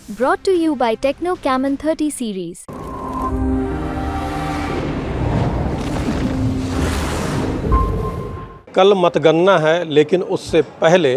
Brought to you by Techno Camon 30 series. कल मतगणना है, लेकिन उससे पहले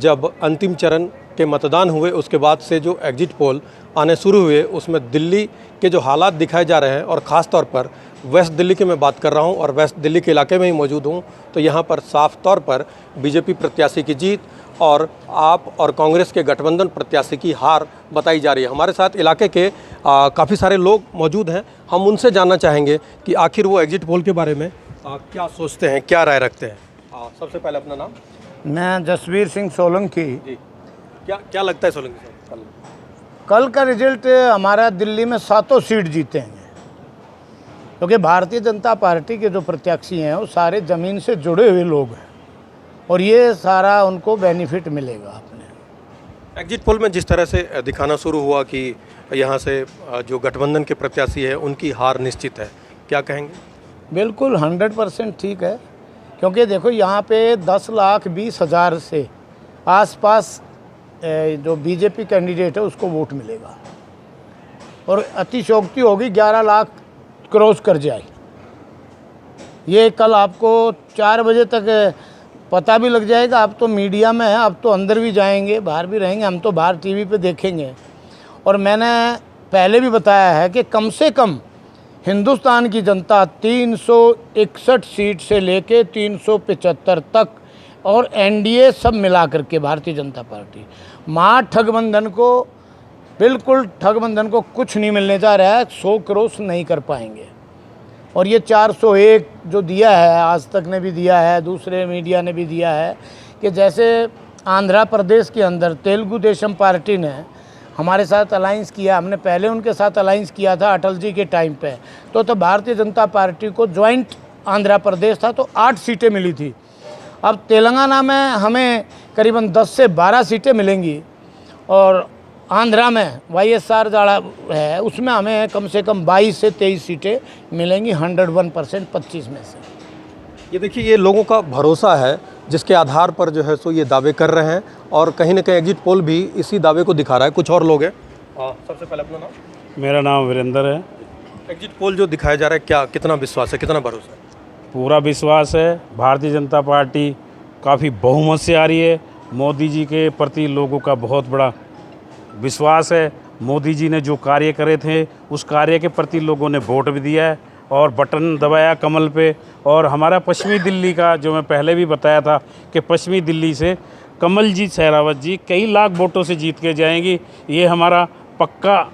जब अंतिम चरण के मतदान हुए उसके बाद से जो एग्जिट पोल आने शुरू हुए उसमें दिल्ली के जो हालात दिखाए जा रहे हैं और ख़ास तौर पर वेस्ट दिल्ली की मैं बात कर रहा हूं और वेस्ट दिल्ली के इलाके में ही मौजूद हूं, तो यहां पर साफ तौर पर बीजेपी प्रत्याशी की जीत और आप और कांग्रेस के गठबंधन प्रत्याशी की हार बताई जा रही है। हमारे साथ इलाके के काफ़ी सारे लोग मौजूद हैं, हम उनसे जानना चाहेंगे कि आखिर वो एग्जिट पोल के बारे में क्या सोचते हैं, क्या राय रखते हैं। सबसे पहले अपना नाम। मैं जसवीर सिंह सोलंकी। जी, क्या लगता है सोलंकी साहब, कल का रिजल्ट हमारा दिल्ली में 7 सीट जीतेंगे, क्योंकि भारतीय जनता पार्टी के जो प्रत्याशी हैं वो सारे ज़मीन से जुड़े हुए लोग हैं और ये सारा उनको बेनिफिट मिलेगा। अपने एग्जिट पोल में जिस तरह से दिखाना शुरू हुआ कि यहाँ से जो गठबंधन के प्रत्याशी है उनकी हार निश्चित है, क्या कहेंगे? बिल्कुल 100% ठीक है, क्योंकि देखो यहाँ पे 10,20,000 से आसपास जो बीजेपी कैंडिडेट है उसको वोट मिलेगा और अतिशयोक्ति होगी 11 लाख क्रॉस कर जाए। ये कल आपको 4 बजे तक पता भी लग जाएगा। अब तो मीडिया में है, अब तो अंदर भी जाएंगे, बाहर भी रहेंगे, हम तो बाहर टीवी पे देखेंगे। और मैंने पहले भी बताया है कि कम से कम हिंदुस्तान की जनता 361 सीट से लेके 375 तक और एनडीए सब मिला करके भारतीय जनता पार्टी महागठबंधन को बिल्कुल ठगबंधन को कुछ नहीं मिलने जा रहा है, 100 क्रॉस नहीं कर पाएंगे। और ये 401 जो दिया है, आज तक ने भी दिया है, दूसरे मीडिया ने भी दिया है कि जैसे आंध्र प्रदेश के अंदर तेलुगु देशम पार्टी ने हमारे साथ अलाइंस किया, हमने पहले उनके साथ अलाइंस किया था अटल जी के टाइम पे, तो भारतीय जनता पार्टी को जॉइंट आंध्र प्रदेश था तो 8 सीटें मिली थी। अब तेलंगाना में हमें करीबन 10 से 12 सीटें मिलेंगी और आंध्रा में वाईएसआर जाड़ा है उसमें हमें कम से कम 22 से 23 सीटें मिलेंगी 101% 25 में से। ये देखिए, ये लोगों का भरोसा है जिसके आधार पर जो है सो ये दावे कर रहे हैं और कहीं ना कहीं एग्जिट पोल भी इसी दावे को दिखा रहा है। कुछ और लोग हैं। सबसे पहले अपना नाम। मेरा नाम वीरेंद्र है। एग्जिट पोल जो दिखाया जा रहा है, क्या कितना विश्वास है, कितना भरोसा है? पूरा विश्वास है। भारतीय जनता पार्टी काफ़ी बहुमत से आ रही है। मोदी जी के प्रति लोगों का बहुत बड़ा विश्वास है। मोदी जी ने जो कार्य करे थे उस कार्य के प्रति लोगों ने वोट भी दिया है और बटन दबाया कमल पे। और हमारा पश्चिमी दिल्ली का जो मैं पहले भी बताया था कि पश्चिमी दिल्ली से कमलजीत शेरावत जी कई लाख वोटों से जीत के जाएंगी, ये हमारा पक्का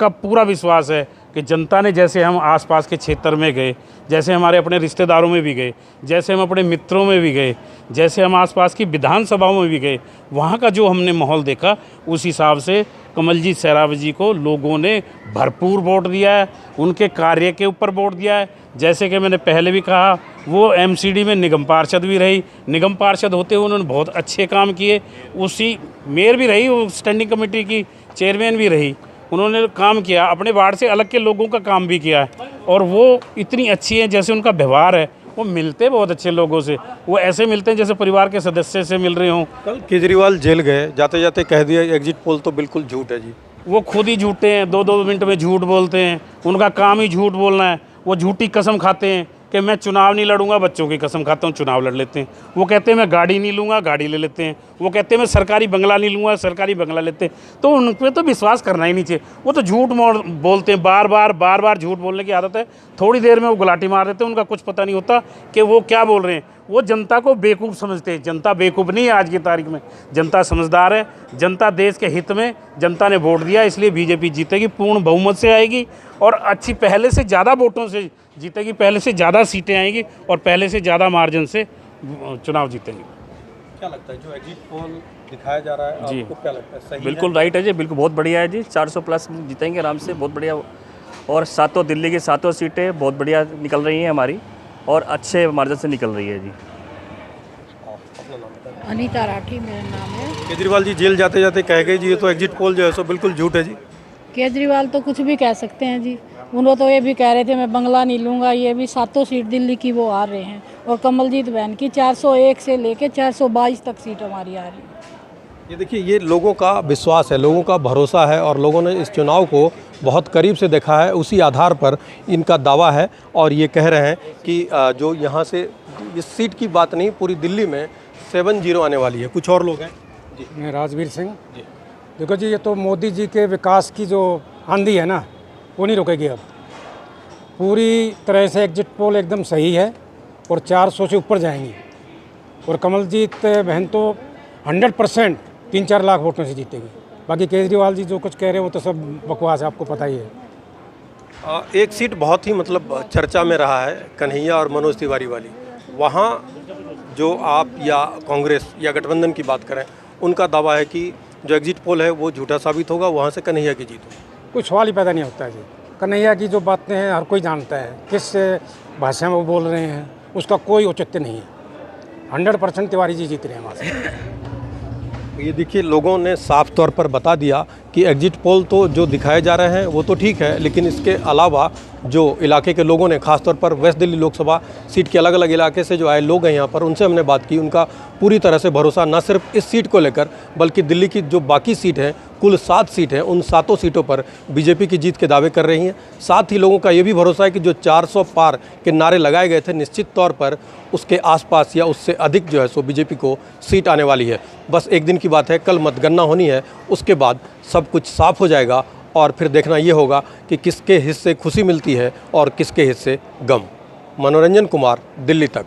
पूरा विश्वास है कि जनता ने, जैसे हम आसपास के क्षेत्र में गए, जैसे हमारे अपने रिश्तेदारों में भी गए, जैसे हम अपने मित्रों में भी गए, जैसे हम आसपास की विधानसभाओं में भी गए, वहाँ का जो हमने माहौल देखा उस हिसाब से कमलजीत शेरावत जी को लोगों ने भरपूर वोट दिया है, उनके कार्य के ऊपर वोट दिया है। जैसे कि मैंने पहले भी कहा, वो एमसीडी में निगम पार्षद भी रही, निगम पार्षद होते हुए उन्होंने बहुत अच्छे काम किए। उसी मेयर भी रही, वो स्टैंडिंग कमेटी की चेयरमैन भी रही, उन्होंने काम किया, अपने वार्ड से अलग के लोगों का काम भी किया है। और वो इतनी अच्छी है, जैसे उनका व्यवहार है, वो मिलते बहुत अच्छे लोगों से, वो ऐसे मिलते हैं जैसे परिवार के सदस्य से मिल रहे हों। कल केजरीवाल जेल गए, जाते जाते कह दिया एग्जिट पोल तो बिल्कुल झूठ है जी। वो खुद ही झूठे हैं, 2-2 मिनट में झूठ बोलते हैं, उनका काम ही झूठ बोलना है। वो झूठी कसम खाते हैं कि मैं चुनाव नहीं लड़ूंगा, बच्चों की कसम खाता हूँ, चुनाव लड़ लेते हैं। वो कहते हैं मैं गाड़ी नहीं लूँगा, गाड़ी ले लेते हैं। वो कहते हैं मैं सरकारी बंगला नहीं लूँगा, सरकारी बंगला लेते हैं। तो उन पर तो विश्वास करना ही नहीं चाहिए। वो तो झूठ बोलते हैं, बार बार झूठ बोलने की आदत है। थोड़ी देर में वो गुलाटी मार देते हैं, उनका कुछ पता नहीं होता कि वो क्या बोल रहे हैं। वो जनता को बेवकूफ़ समझते हैं। जनता बेवकूफ़ नहीं है आज की तारीख में, जनता समझदार है। जनता देश के हित में जनता ने वोट दिया, इसलिए बीजेपी जीतेगी, पूर्ण बहुमत से आएगी और अच्छी पहले से ज़्यादा वोटों से जीतेगी, पहले से ज़्यादा सीटें आएंगी और पहले से ज़्यादा मार्जिन से चुनाव जीतेंगे। क्या लगता है जो एग्जिट पोल दिखाया जा रहा है, जी आपको क्या लगता है, सही बिल्कुल राइट है जी, बिल्कुल बहुत बढ़िया है जी। 400 प्लस जीतेंगे आराम से, बहुत बढ़िया। और दिल्ली की 7 सीटें बहुत बढ़िया निकल रही हैं हमारी और अच्छे मार्जिन से निकल रही है जी। अनीता राठी मेरा नाम है। केजरीवाल जी जेल जाते जाते कह गए जी ये तो एग्जिट पोल जो है सो बिल्कुल झूठ है जी। केजरीवाल तो कुछ भी कह सकते हैं जी, उन्होंने तो ये भी कह रहे थे मैं बंगला नहीं लूँगा। ये भी 7 सीट दिल्ली की वो आ रहे हैं और कमलजीत बहन की 401 से लेके 422 तक सीट हमारी आ रही है। ये देखिए, ये लोगों का विश्वास है, लोगों का भरोसा है और लोगों ने इस चुनाव को बहुत करीब से देखा है, उसी आधार पर इनका दावा है। और ये कह रहे हैं कि जो यहाँ से इस सीट की बात नहीं, पूरी दिल्ली में 7-0 आने वाली है। कुछ और लोग हैं जी। मैं राजवीर सिंह। देखो जी, ये तो मोदी जी के विकास की जो आंधी है ना, वो नहीं रुकेगी अब। पूरी तरह से एग्जिट पोल एकदम सही है और 400 से ऊपर जाएंगी। और कमलजीत बहन तो 100% 3-4 लाख वोटों से जीतेगी। बाकी केजरीवाल जी जो कुछ कह रहे हैं वो तो सब बकवास है, आपको पता ही है। एक सीट बहुत ही मतलब चर्चा में रहा है, कन्हैया और मनोज तिवारी वाली। वहाँ जो आप या कांग्रेस या गठबंधन की बात करें, उनका दावा है कि जो एग्जिट पोल है वो झूठा साबित होगा, वहाँ से कन्हैया की जीत होगी। कोई सवाल ही पैदा नहीं होता है जी। कन्हैया की जो बातें हैं हर कोई जानता है, किस भाषा में वो बोल रहे हैं, उसका कोई औचित्य नहीं है। 100% तिवारी जी जीत रहे हैं वहाँ से। ये देखिए, लोगों ने साफ तौर पर बता दिया कि एग्जिट पोल तो जो दिखाए जा रहे हैं वो तो ठीक है, लेकिन इसके अलावा जो इलाके के लोगों ने, खासतौर पर वेस्ट दिल्ली लोकसभा सीट के अलग अलग इलाके से जो आए लोग हैं यहाँ पर, उनसे हमने बात की। उनका पूरी तरह से भरोसा न सिर्फ इस सीट को लेकर, बल्कि दिल्ली की जो बाकी सीट हैं, कुल 7 सीट हैं, उन 7 सीटों पर बीजेपी की जीत के दावे कर रही हैं। साथ ही लोगों का ये भी भरोसा है कि जो 400 पार के नारे लगाए गए थे, निश्चित तौर पर उसके आसपास या उससे अधिक जो है सो बीजेपी को सीट आने वाली है। बस एक दिन की बात है, कल मतगणना होनी है, उसके बाद सब कुछ साफ हो जाएगा और फिर देखना ये होगा कि किसके हिस्से खुशी मिलती है और किसके हिस्से गम। मनोरंजन कुमार, दिल्ली तक।